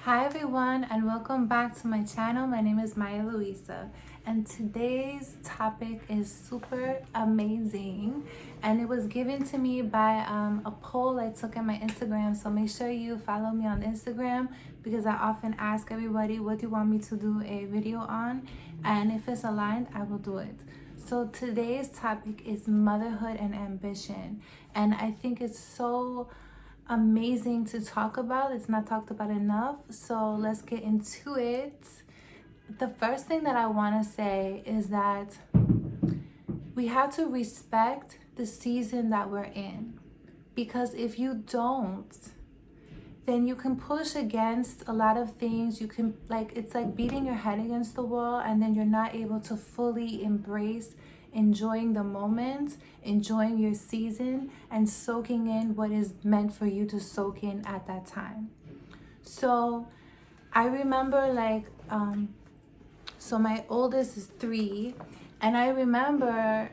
Hi everyone, and welcome back to my channel. My name is Maya Luisa, and today's topic is super amazing, and it was given to me by a poll I took on my Instagram. So make sure you follow me on Instagram, because I often ask everybody, what do you want me to do a video on, and if it's aligned, I will do it. So today's topic is motherhood and ambition, and I think it's so amazing to talk about. It's not talked about enough. So let's get into it. The first thing that I want to say is that we have to respect the season that we're in. Because if you don't, then you can push against a lot of things. You can, it's like beating your head against the wall, and then you're not able to fully embrace enjoying the moment, enjoying your season, and soaking in what is meant for you to soak in at that time. So I remember so my oldest is 3, and I remember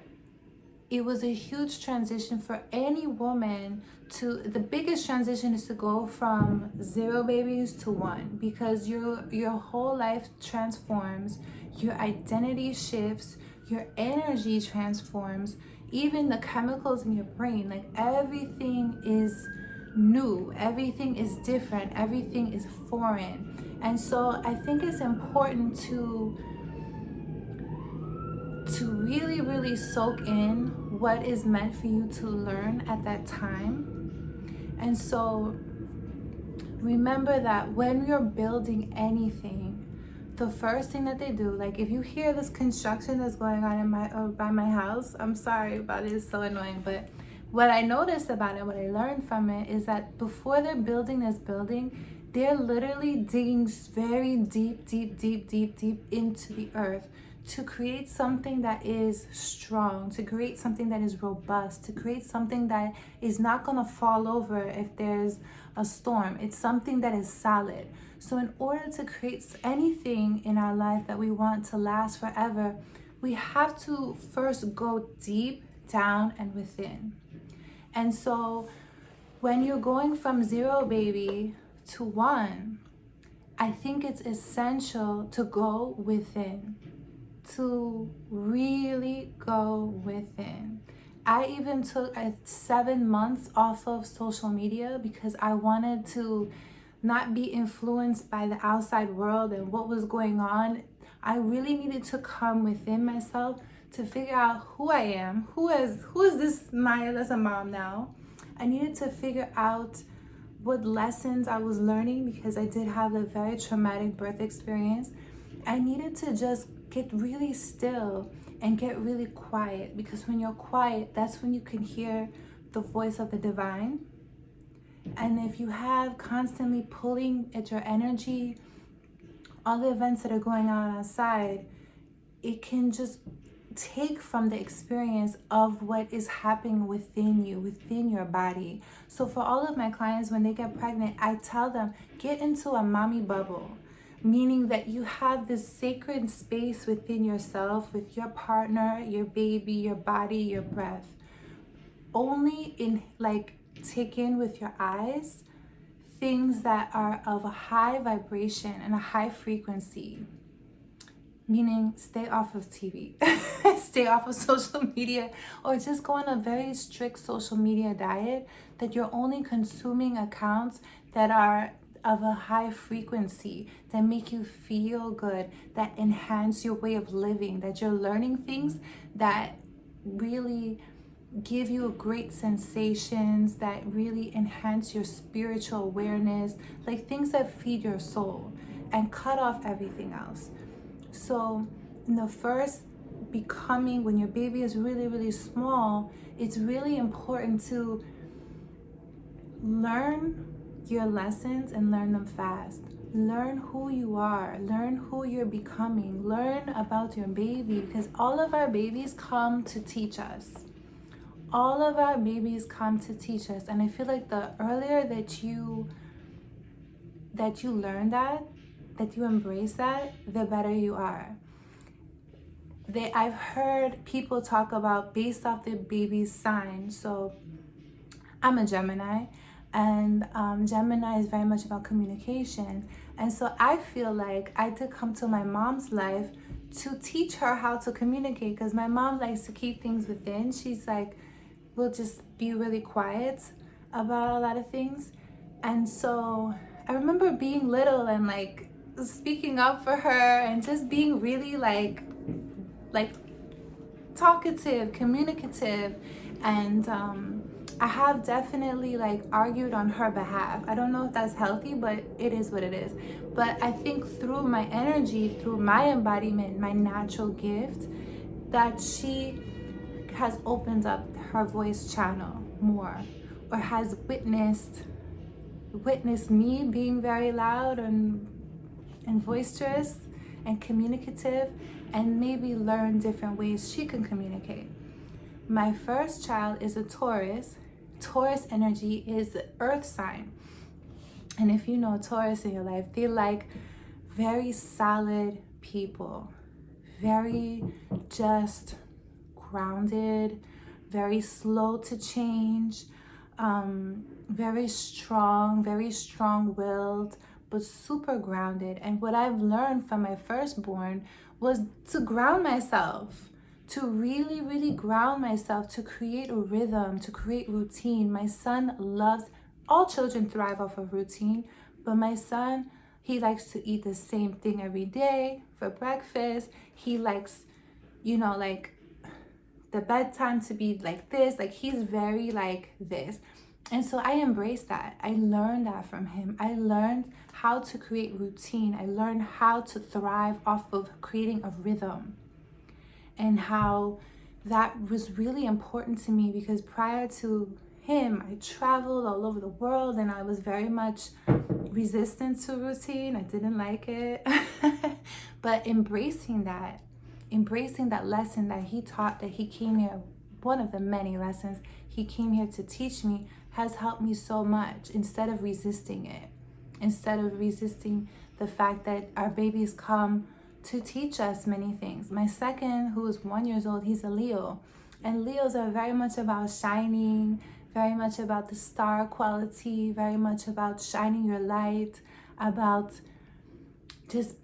it was a huge transition for any woman. The biggest transition is to go from 0 babies to 1, because your whole life transforms, your identity shifts, your energy transforms, even the chemicals in your brain, like everything is new, everything is different, everything is foreign. And so I think it's important to really soak in what is meant for you to learn at that time. And so remember that when you're building anything, the first thing that they do, like if you hear this construction that's going on in by my house, I'm sorry about it, it's so annoying, but what I noticed about it, what I learned from it, is that before they're building this building, they're literally digging very deep into the earth to create something that is strong, to create something that is robust, to create something that is not gonna fall over if there's a storm. It's something that is solid. So in order to create anything in our life that we want to last forever, we have to first go deep down and within. And so when you're going from 0 baby to 1, I think it's essential to go within, to really go within. I even took 7 months off of social media because I wanted to not be influenced by the outside world and what was going on. I really needed to come within myself to figure out who I am, who is this Maya that's a mom now. I needed to figure out what lessons I was learning, because I did have a very traumatic birth experience. I needed to just get really still and get really quiet, because when you're quiet, that's when you can hear the voice of the divine. And if you have constantly pulling at your energy, all the events that are going on outside, it can just take from the experience of what is happening within you, within your body. So for all of my clients, when they get pregnant, I tell them, get into a mommy bubble, meaning that you have this sacred space within yourself, with your partner, your baby, your body, your breath. Only take in with your eyes things that are of a high vibration and a high frequency. Meaning, stay off of TV, stay off of social media, or just go on a very strict social media diet, that you're only consuming accounts that are of a high frequency, that make you feel good, that enhance your way of living, that you're learning things that really give you great sensations, that really enhance your spiritual awareness, like things that feed your soul, and cut off everything else. So in the first becoming, when your baby is really small, it's really important to learn your lessons and learn them fast. Learn who you are, learn who you're becoming, learn about your baby, because all of our babies come to teach us. All of our babies come to teach us. And I feel like the earlier that you learn that you embrace that, the better you are. I've heard people talk about based off their baby's sign. So I'm a Gemini. And Gemini is very much about communication. And so I feel like I did come to my mom's life to teach her how to communicate, because my mom likes to keep things within. She's like, will just be really quiet about a lot of things. And so I remember being little and like speaking up for her and just being really like talkative, communicative, and I have definitely like argued on her behalf. I don't know if that's healthy, but it is what it is. But I think through my energy, through my embodiment, my natural gift, that she has opened up her voice channel more, or has witnessed me being very loud and boisterous and communicative, and maybe learn different ways she can communicate. My first child is a Taurus. Taurus energy is the earth sign. And if you know Taurus in your life, they like very solid people, very just grounded, very slow to change, very strong-willed, but super grounded. And what I've learned from my firstborn was to ground myself, to really, really ground myself, to create a rhythm, to create routine. My son loves, all children thrive off of routine, but my son, he likes to eat the same thing every day for breakfast. He likes, like the bedtime to be like this. Like, he's very like this. And so I embraced that. I learned that from him. I learned how to create routine. I learned how to thrive off of creating a rhythm, and how that was really important to me, because prior to him, I traveled all over the world and I was very much resistant to routine. I didn't like it. But embracing that lesson that he taught, that he came here, one of the many lessons he came here to teach me, has helped me so much. Instead of resisting it, instead of resisting the fact that our babies come to teach us many things. My second, who is 1 year old, he's a Leo. And Leos are very much about shining, very much about the star quality, very much about shining your light, about just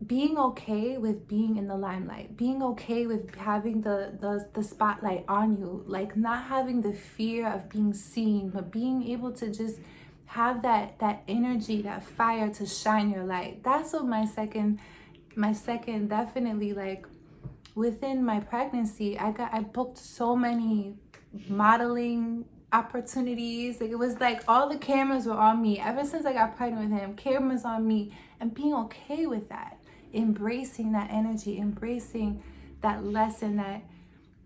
being okay with being in the limelight, being okay with having the spotlight on you, like not having the fear of being seen, but being able to just have that energy, that fire to shine your light. That's what my second definitely, like, within my pregnancy, I booked so many modeling opportunities. Like, it was like all the cameras were on me. Ever since I got pregnant with him, cameras on me, and being okay with that, embracing that energy, embracing that lesson, that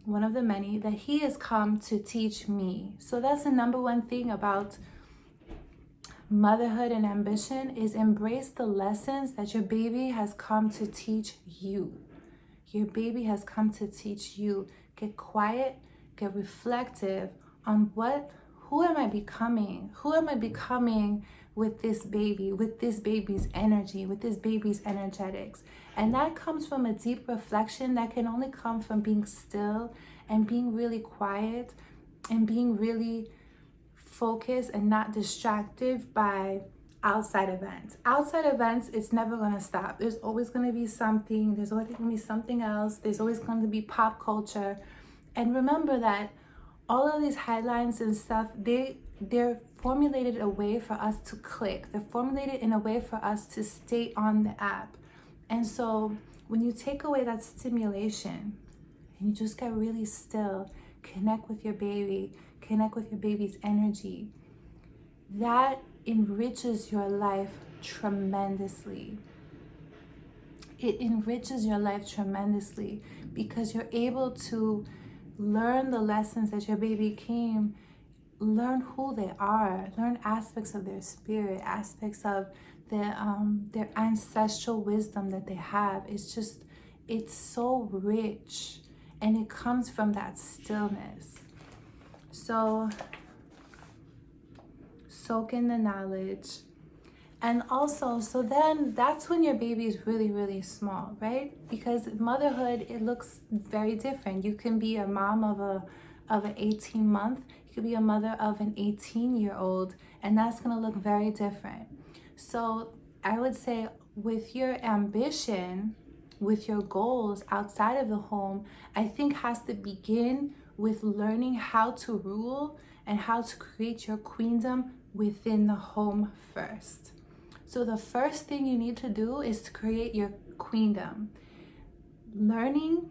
one of the many that he has come to teach me. So that's the number one thing about motherhood and ambition, is embrace the lessons that your baby has come to teach you. Your baby has come to teach you. Get quiet, get reflective on who am I becoming? Who am I becoming with this baby, with this baby's energy, with this baby's energetics? And that comes from a deep reflection that can only come from being still and being really quiet and being really focused and not distracted by outside events. Outside events, it's never going to stop. There's always going to be something. There's always going to be something else. There's always going to be pop culture. And remember that all of these headlines and stuff, they're formulated a way for us to click. They're formulated in a way for us to stay on the app. And so when you take away that stimulation and you just get really still, connect with your baby, connect with your baby's energy, that enriches your life tremendously. It enriches your life tremendously, because you're able to learn the lessons that your baby came, learn who they are, learn aspects of their spirit, aspects of their ancestral wisdom that they have. It's so rich, and it comes from that stillness. So soak in the knowledge. And also, so then that's when your baby is really, really small, right? Because motherhood, it looks very different. You can be a mom of an 18-month. You could be a mother of an 18-year-old, and that's going to look very different. So I would say with your ambition, with your goals outside of the home, I think has to begin with learning how to rule and how to create your queendom within the home first. So the first thing you need to do is to create your queendom. Learning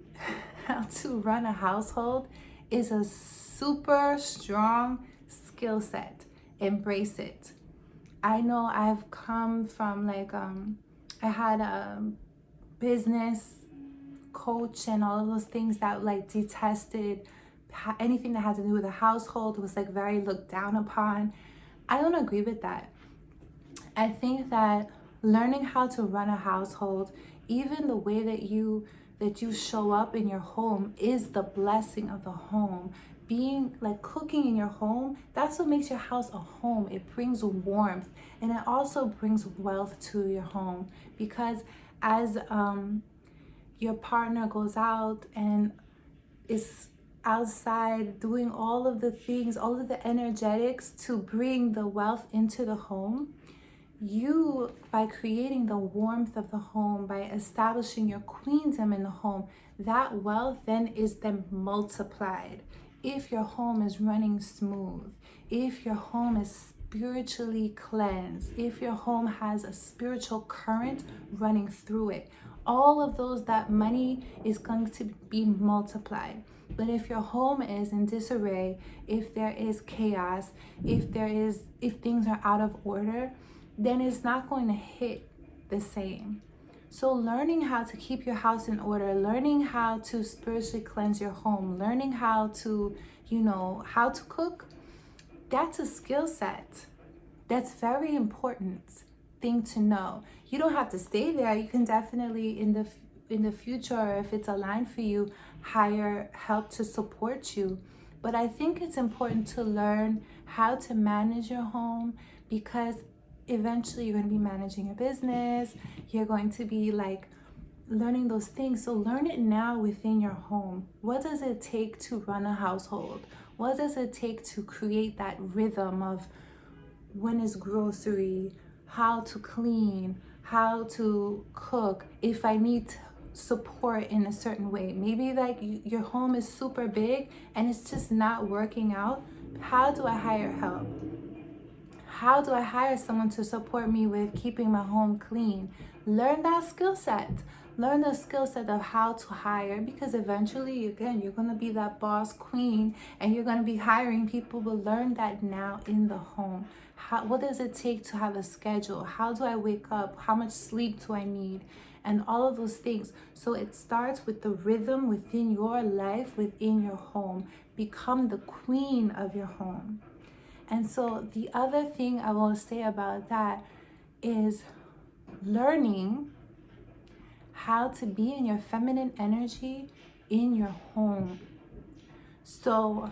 how to run a household is a super strong skill set. Embrace it. I know I've come from like I had a business coach and all of those things that like detested anything that had to do with a household. It was like very looked down upon. I don't agree with that. I think that learning how to run a household, even the way that you show up in your home, is the blessing of the home. Being like cooking in your home, that's what makes your house a home. It brings warmth, and it also brings wealth to your home, because as your partner goes out and is outside doing all of the things, all of the energetics to bring the wealth into the home, you, by creating the warmth of the home, by establishing your queendom in the home, that wealth then is then multiplied. If your home is running smooth, if your home is spiritually cleansed, if your home has a spiritual current running through it, all of those, that money is going to be multiplied. But if your home is in disarray, if there is chaos, if things are out of order, then it's not going to hit the same. So learning how to keep your house in order, learning how to spiritually cleanse your home, learning how to, how to cook, that's a skill set. That's very important thing to know. You don't have to stay there. You can definitely in the future, if it's aligned for you, hire help to support you. But I think it's important to learn how to manage your home, because eventually you're going to be managing your business. You're going to be like learning those things. So learn it now within your home. What does it take to run a household? What does it take to create that rhythm of when is grocery, how to clean, how to cook, if I need support in a certain way. Maybe like your home is super big and it's just not working out. How do I hire help? How do I hire someone to support me with keeping my home clean? Learn that skill set. Learn the skill set of how to hire, because eventually, again, you're going to be that boss queen and you're going to be hiring people. But learn that now in the home. What does it take to have a schedule? How do I wake up? How much sleep do I need? And all of those things. So it starts with the rhythm within your life, within your home. Become the queen of your home. And so the other thing I will say about that is learning how to be in your feminine energy in your home. So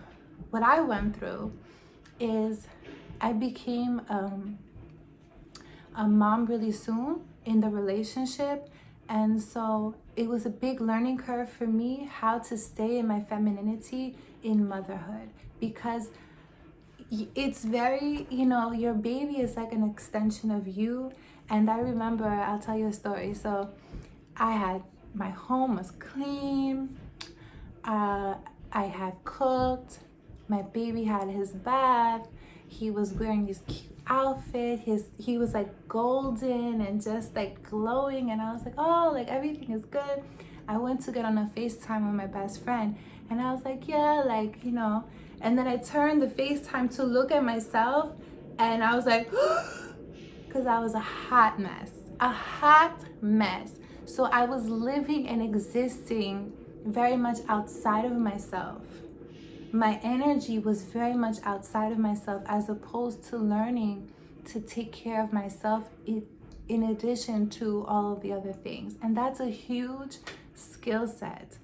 what I went through is I became a mom really soon in the relationship. And so it was a big learning curve for me how to stay in my femininity in motherhood, because it's very, your baby is like an extension of you. And I remember, I'll tell you a story. So my home was clean. I had cooked. My baby had his bath. He was wearing this cute outfit. He was like golden and just like glowing. And I was like, oh, like everything is good. I went to get on a FaceTime with my best friend. And I was like, yeah, like, And then I turned the FaceTime to look at myself. And I was like, because I was a hot mess. A hot mess. So I was living and existing very much outside of myself. My energy was very much outside of myself, as opposed to learning to take care of myself in addition to all of the other things. And that's a huge skill set,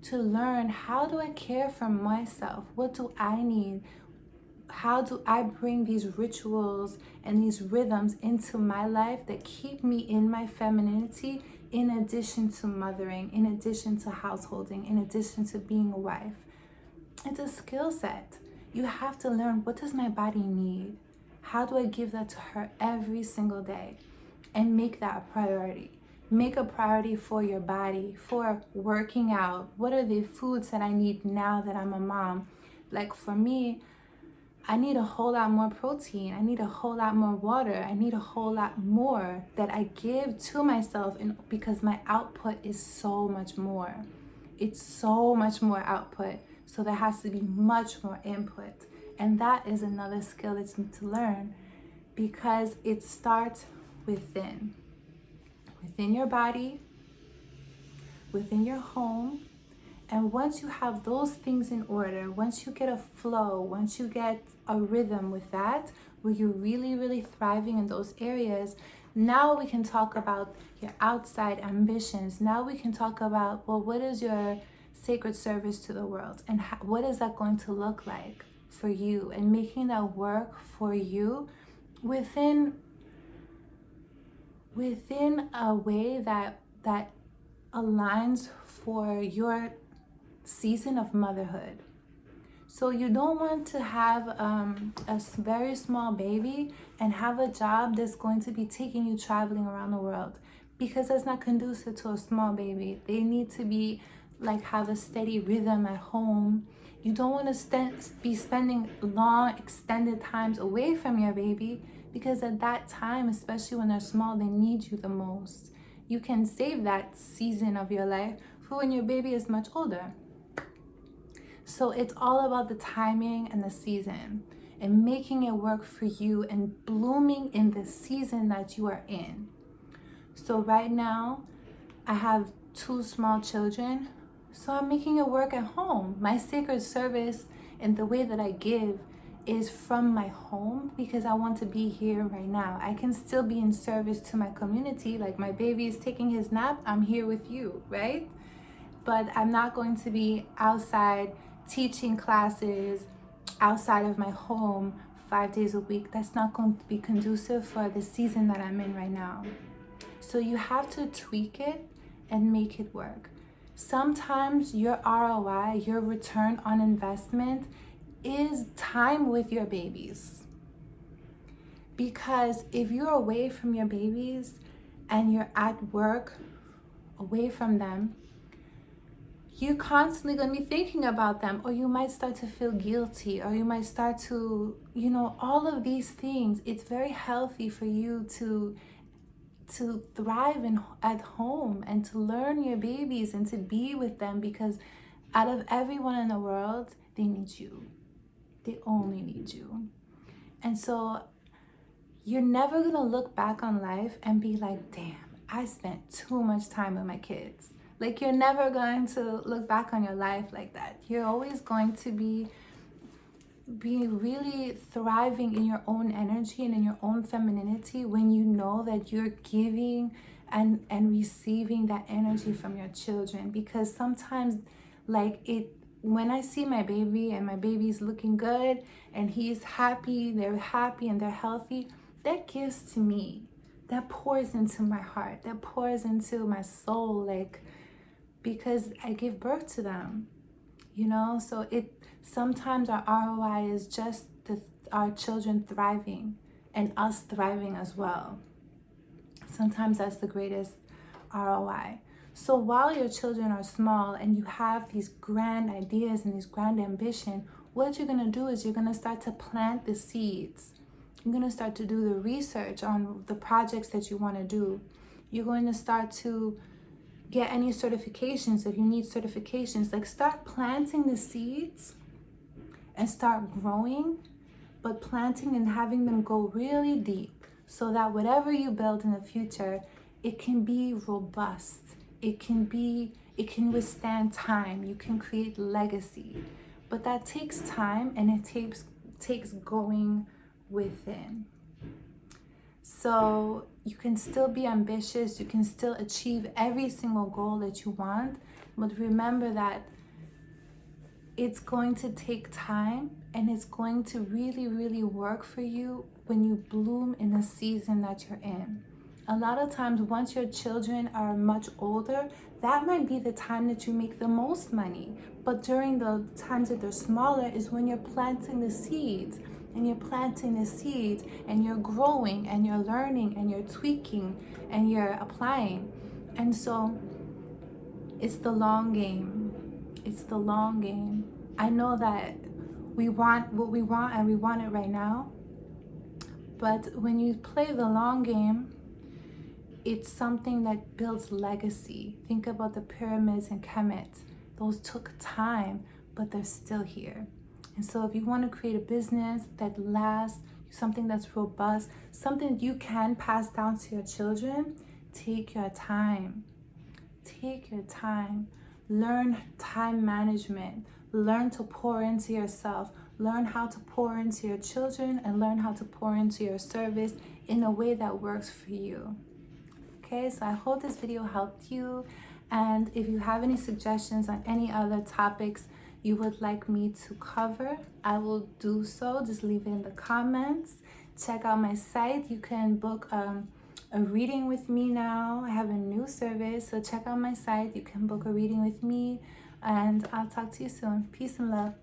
to learn, how do I care for myself? What do I need? How do I bring these rituals and these rhythms into my life that keep me in my femininity, in addition to mothering, in addition to householding, in addition to being a wife? It's a skill set. You have to learn, what does my body need? How do I give that to her every single day? And make that a priority. Make a priority for your body, for working out. What are the foods that I need now that I'm a mom? Like for me, I need a whole lot more protein. I need a whole lot more water. I need a whole lot more that I give to myself, and because my output is so much more. It's so much more output. So there has to be much more input. And that is another skill that you need to learn, because it starts within your body, within your home. And once you have those things in order, once you get a flow, once you get a rhythm with that, where you're really, really thriving in those areas, now we can talk about your outside ambitions. Now we can talk about, well, what is your sacred service to the world? And what is that going to look like for you? And making that work for you within a way that aligns for your season of motherhood. So you don't want to have a very small baby and have a job that's going to be taking you traveling around the world, because that's not conducive to a small baby. They need to be like have a steady rhythm at home. You don't want to be spending long extended times away from your baby, because at that time, especially when they're small, they need you the most. You can save that season of your life for when your baby is much older. So it's all about the timing and the season, and making it work for you and blooming in the season that you are in. So right now, I have 2 small children, so I'm making it work at home. My sacred service and the way that I give is from my home, because I want to be here right now. I can still be in service to my community. Like my baby is taking his nap, I'm here with you, right? But I'm not going to be outside teaching classes outside of my home 5 days a week. That's not going to be conducive for the season that I'm in right now. So you have to tweak it and make it work. Sometimes your ROI, your return on investment, is time with your babies. Because if you're away from your babies and you're at work away from them, you're constantly going to be thinking about them, or you might start to feel guilty, or you might start to, all of these things. It's very healthy for you to thrive at home and to learn your babies and to be with them, because out of everyone in the world, they need you. They only need you. And so you're never going to look back on life and be like, damn, I spent too much time with my kids. Like, you're never going to look back on your life like that. You're always going to be really thriving in your own energy and in your own femininity when you know that you're giving and receiving that energy from your children. Because sometimes, when I see my baby and my baby's looking good and he's happy, they're happy and they're healthy, that gives to me. That pours into my heart. That pours into my soul, because I give birth to them, So sometimes our ROI is just our children thriving and us thriving as well. Sometimes that's the greatest ROI. So while your children are small and you have these grand ideas and these grand ambition, what you're going to do is you're going to start to plant the seeds. You're going to start to do the research on the projects that you want to do. You're going to start to get any certifications if you need certifications. Start planting the seeds and start growing, but planting and having them go really deep, so that whatever you build in the future, it can be robust. It can withstand time. You can create legacy. But that takes time, and it takes going within. So you can still be ambitious, you can still achieve every single goal that you want, but remember that it's going to take time, and it's going to really, really work for you when you bloom in the season that you're in. A lot of times, once your children are much older, that might be the time that you make the most money. But during the times that they're smaller is when you're planting the seeds and you're planting the seeds, and you're growing, and you're learning, and you're tweaking, and you're applying. And so it's the long game. It's the long game. I know that we want what we want, and we want it right now. But when you play the long game, it's something that builds legacy. Think about the pyramids in Kemet. Those took time, but they're still here. And so if you want to create a business that lasts, something that's robust, something you can pass down to your children, take your time. Take your time. Learn time management. Learn to pour into yourself. Learn how to pour into your children, and learn how to pour into your service in a way that works for you. Okay, so I hope this video helped you. And if you have any suggestions on any other topics you would like me to cover, I will do so. Just leave it in the comments. Check out my site. You can book a reading with me now. I have a new service, so check out my site. You can book a reading with me, and I'll talk to you soon. Peace and love.